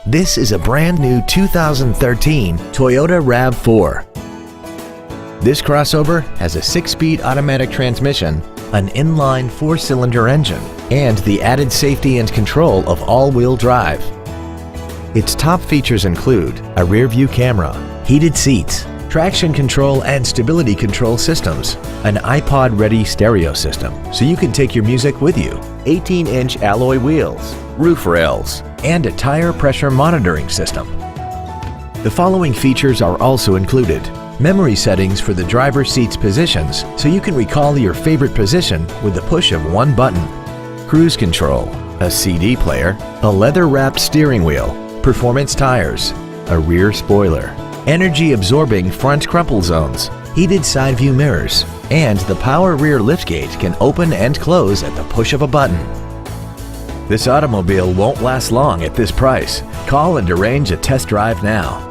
This is a brand new 2013 Toyota RAV4. This crossover has a 6-speed automatic transmission, an inline 4-cylinder engine, and the added safety and control of all-wheel drive. Its top features include a rear-view camera, heated seats, traction control and stability control systems, an iPod-ready stereo system so you can take your music with you, 18-inch alloy wheels, roof rails, and a tire pressure monitoring system. The following features are also included: memory settings for the driver's seat's positions so you can recall your favorite position with the push of one button, cruise control, a CD player, a leather-wrapped steering wheel, performance tires, a rear spoiler, energy-absorbing front crumple zones, heated side view mirrors, and the power rear liftgate can open and close at the push of a button. This automobile won't last long at this price. Call and arrange a test drive now.